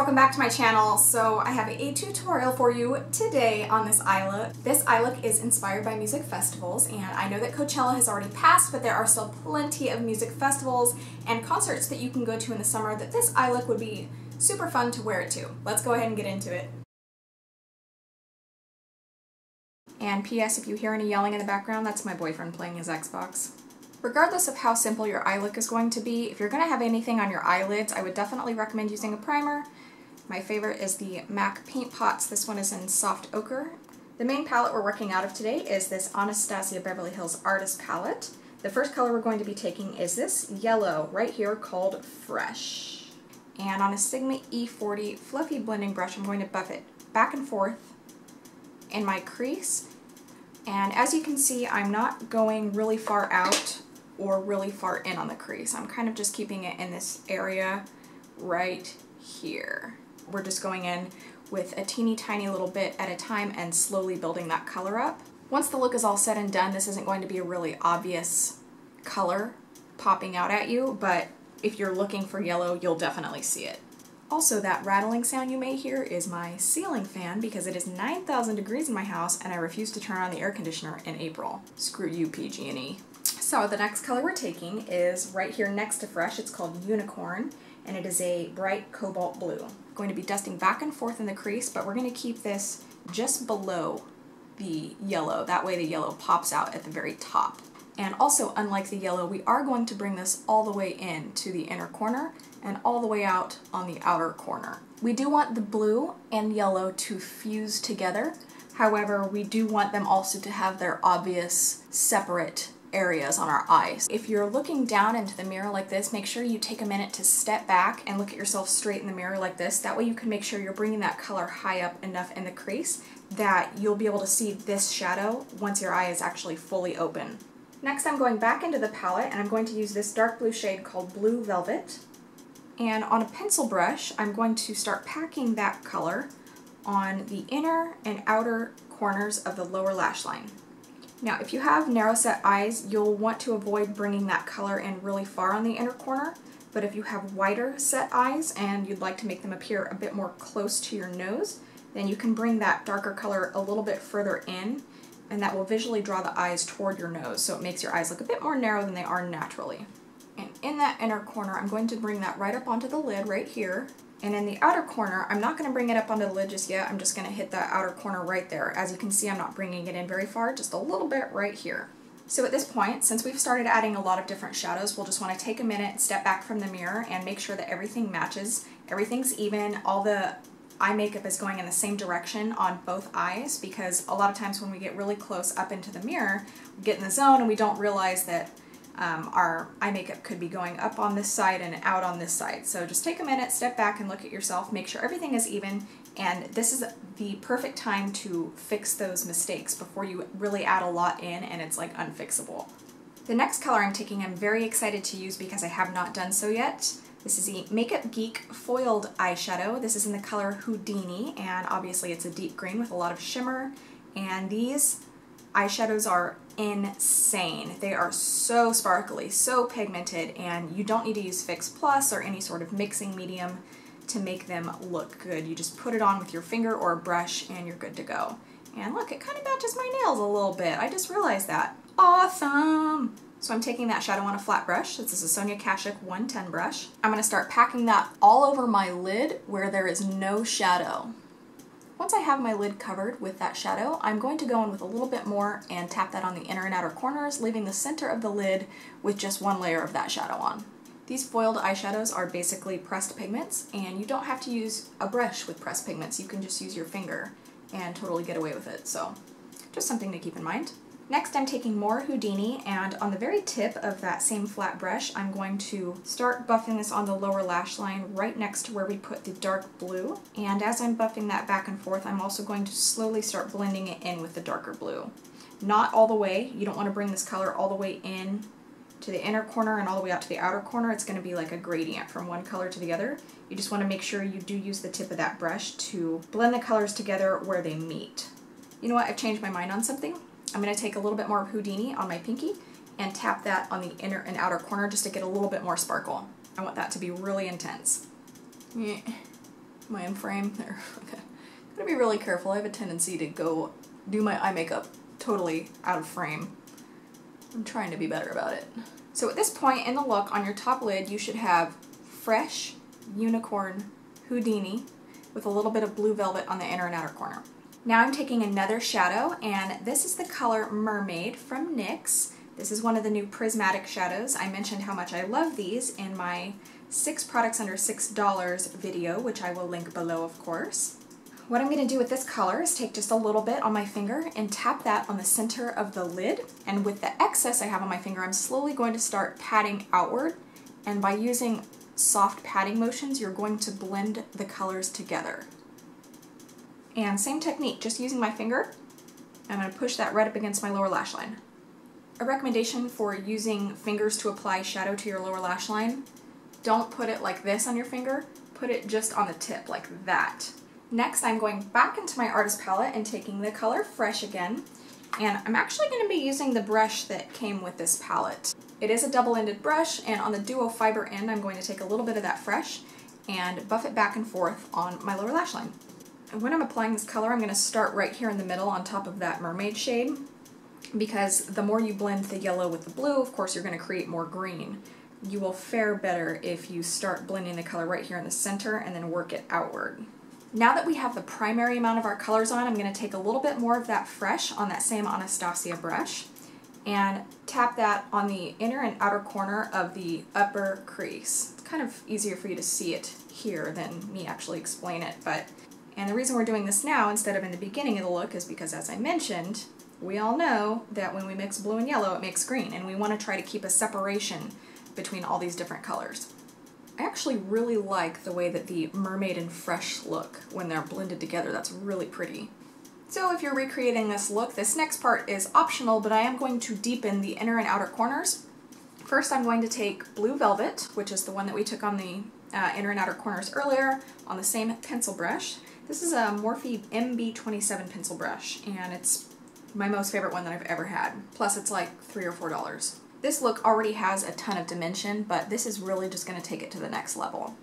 welcome back to my channel. So I have a tutorial for you today on this eye look. This eye look is inspired by music festivals, and I know that Coachella has already passed, but there are still plenty of music festivals and concerts that you can go to in the summer that this eye look would be super fun to wear it to. Let's go ahead and get into it. And P.S. if you hear any yelling in the background, that's my boyfriend playing his Xbox. Regardless of how simple your eye look is going to be, if you're going to have anything on your eyelids, I would definitely recommend using a primer. My favorite is the MAC Paint Pots. This one is in Soft Ochre. The main palette we're working out of today is this Anastasia Beverly Hills Artist Palette. The first color we're going to be taking is this yellow right here called Fresh. And on a Sigma E40 fluffy blending brush, I'm going to buff it back and forth in my crease. And as you can see, I'm not going really far out or really far in on the crease. I'm kind of just keeping it in this area right here. We're just going in with a teeny tiny little bit at a time and slowly building that color up. Once the look is all said and done, this isn't going to be a really obvious color popping out at you, but if you're looking for yellow, you'll definitely see it. Also, that rattling sound you may hear is my ceiling fan because it is 9,000 degrees in my house and I refuse to turn on the air conditioner in April. Screw you, PG&E. So the next color we're taking is right here next to Fresh. It's called Unicorn, and it is a bright cobalt blue. I'm going to be dusting back and forth in the crease, but we're going to keep this just below the yellow. That way the yellow pops out at the very top. And also, unlike the yellow, we are going to bring this all the way in to the inner corner and all the way out on the outer corner. We do want the blue and yellow to fuse together. However, we do want them also to have their obvious separate areas on our eyes. If you're looking down into the mirror like this, make sure you take a minute to step back and look at yourself straight in the mirror like this. That way you can make sure you're bringing that color high up enough in the crease that you'll be able to see this shadow once your eye is actually fully open. Next, I'm going back into the palette and I'm going to use this dark blue shade called Blue Velvet. And on a pencil brush, I'm going to start packing that color on the inner and outer corners of the lower lash line. Now, if you have narrow set eyes, you'll want to avoid bringing that color in really far on the inner corner. But if you have wider set eyes and you'd like to make them appear a bit more close to your nose, then you can bring that darker color a little bit further in, and that will visually draw the eyes toward your nose, so it makes your eyes look a bit more narrow than they are naturally. And in that inner corner, I'm going to bring that right up onto the lid right here. And in the outer corner, I'm not going to bring it up onto the lid just yet. I'm just going to hit that outer corner right there. As you can see, I'm not bringing it in very far, just a little bit right here. So at this point, since we've started adding a lot of different shadows, we'll just want to take a minute, step back from the mirror, and make sure that everything matches. Everything's even. All the eye makeup is going in the same direction on both eyes, because a lot of times when we get really close up into the mirror, we get in the zone and we don't realize that our eye makeup could be going up on this side and out on this side. So just take a minute, step back and look at yourself, make sure everything is even, and this is the perfect time to fix those mistakes before you really add a lot in and it's like unfixable. The next color I'm taking, I'm very excited to use because I have not done so yet. This is a Makeup Geek foiled eyeshadow. This is in the color Houdini, and obviously it's a deep green with a lot of shimmer, and these eyeshadows are insane. They are so sparkly, so pigmented, and you don't need to use Fix Plus or any sort of mixing medium to make them look good. You just put it on with your finger or a brush and you're good to go. And look, it kind of matches my nails a little bit. I just realized that. Awesome! So I'm taking that shadow on a flat brush. This is a Sonia Kashuk 110 brush. I'm going to start packing that all over my lid where there is no shadow. Once I have my lid covered with that shadow, I'm going to go in with a little bit more and tap that on the inner and outer corners, leaving the center of the lid with just one layer of that shadow on. These foiled eyeshadows are basically pressed pigments, and you don't have to use a brush with pressed pigments. You can just use your finger and totally get away with it, so just something to keep in mind. Next, I'm taking more Houdini, and on the very tip of that same flat brush, I'm going to start buffing this on the lower lash line right next to where we put the dark blue. And as I'm buffing that back and forth, I'm also going to slowly start blending it in with the darker blue. Not all the way. You don't want to bring this color all the way in to the inner corner and all the way out to the outer corner. It's going to be like a gradient from one color to the other. You just want to make sure you do use the tip of that brush to blend the colors together where they meet. You know what? I've changed my mind on something. I'm going to take a little bit more Houdini on my pinky and tap that on the inner and outer corner just to get a little bit more sparkle. I want that to be really intense. Am I in frame? There. Okay. Gotta be really careful. I have a tendency to go do my eye makeup totally out of frame. I'm trying to be better about it. So at this point in the look, on your top lid, you should have Fresh Unicorn Houdini with a little bit of blue velvet on the inner and outer corner. Now I'm taking another shadow, and this is the color Mermaid from NYX. This is one of the new prismatic shadows. I mentioned how much I love these in my 6 products under $6 video, which I will link below, of course. What I'm going to do with this color is take just a little bit on my finger and tap that on the center of the lid. And with the excess I have on my finger, I'm slowly going to start patting outward. And by using soft patting motions, you're going to blend the colors together. And same technique, just using my finger, I'm going to push that right up against my lower lash line. A recommendation for using fingers to apply shadow to your lower lash line: don't put it like this on your finger, put it just on the tip, like that. Next, I'm going back into my artist palette and taking the color Fresh again, and I'm actually going to be using the brush that came with this palette. It is a double-ended brush, and on the duo fiber end, I'm going to take a little bit of that Fresh and buff it back and forth on my lower lash line. And when I'm applying this color, I'm going to start right here in the middle on top of that Mermaid shade, because the more you blend the yellow with the blue, of course, you're going to create more green. You will fare better if you start blending the color right here in the center and then work it outward. Now that we have the primary amount of our colors on, I'm going to take a little bit more of that Fresh on that same Anastasia brush and tap that on the inner and outer corner of the upper crease. It's kind of easier for you to see it here than me actually explain it, and the reason we're doing this now instead of in the beginning of the look is because, as I mentioned, we all know that when we mix blue and yellow, it makes green, and we want to try to keep a separation between all these different colors. I actually really like the way that the Mermaid and Fresh look when they're blended together. That's really pretty. So if you're recreating this look, this next part is optional, but I am going to deepen the inner and outer corners. First, I'm going to take Blue Velvet, which is the one that we took on the inner and outer corners earlier, on the same pencil brush. This is a Morphe MB27 pencil brush, and it's my most favorite one that I've ever had. Plus, it's like $3 or $4. This look already has a ton of dimension, but this is really just going to take it to the next level.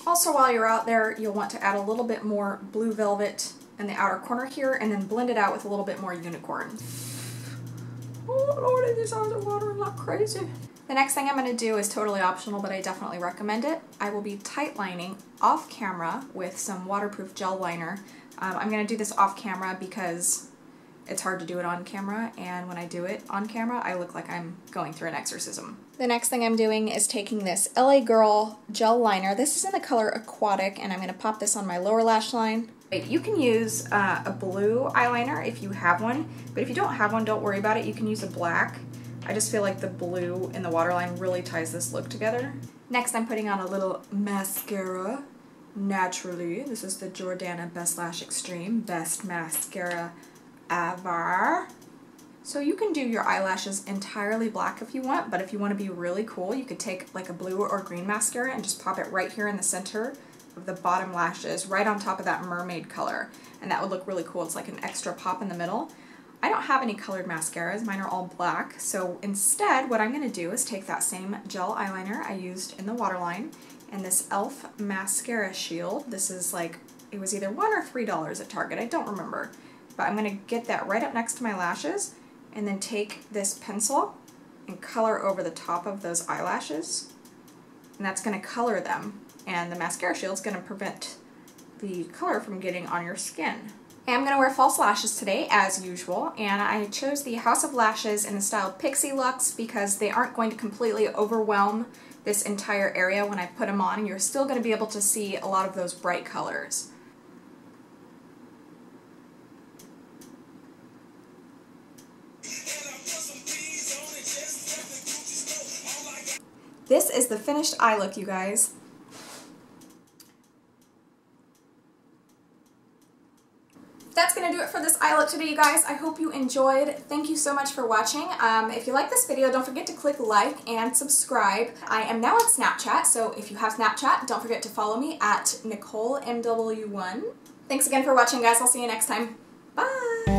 Also, while you're out there, you'll want to add a little bit more Blue Velvet in the outer corner here, and then blend it out with a little bit more Unicorn. Oh lordy, these eyes are watering like crazy. The next thing I'm going to do is totally optional, but I definitely recommend it. I will be tight lining off camera with some waterproof gel liner. I'm going to do this off camera because it's hard to do it on camera, and when I do it on camera, I look like I'm going through an exorcism. The next thing I'm doing is taking this LA Girl gel liner. This is in the color Aquatic, and I'm going to pop this on my lower lash line. You can use a blue eyeliner if you have one, but if you don't have one, don't worry about it. You can use a black. I just feel like the blue in the waterline really ties this look together. Next, I'm putting on a little mascara, naturally. This is the Jordana Best Lash Extreme, best mascara ever. So you can do your eyelashes entirely black if you want, but if you want to be really cool, you could take like a blue or green mascara and just pop it right here in the center of the bottom lashes, right on top of that mermaid color, and that would look really cool. It's like an extra pop in the middle. I don't have any colored mascaras, mine are all black, so instead what I'm going to do is take that same gel eyeliner I used in the waterline and this e.l.f. mascara shield. This is like, it was either $1 or $3 at Target, I don't remember. But I'm going to get that right up next to my lashes and then take this pencil and color over the top of those eyelashes. And that's going to color them. And the mascara shield is going to prevent the color from getting on your skin. And I'm going to wear false lashes today, as usual. And I chose the House of Lashes in the style Pixie Luxe because they aren't going to completely overwhelm this entire area when I put them on. You're still going to be able to see a lot of those bright colors. This is the finished eye look, you guys. That's going to do it for this eye look today, you guys. I hope you enjoyed. Thank you so much for watching. If you like this video, don't forget to click like and subscribe. I am now on Snapchat, so if you have Snapchat, don't forget to follow me at NicoleMW1. Thanks again for watching, guys. I'll see you next time. Bye!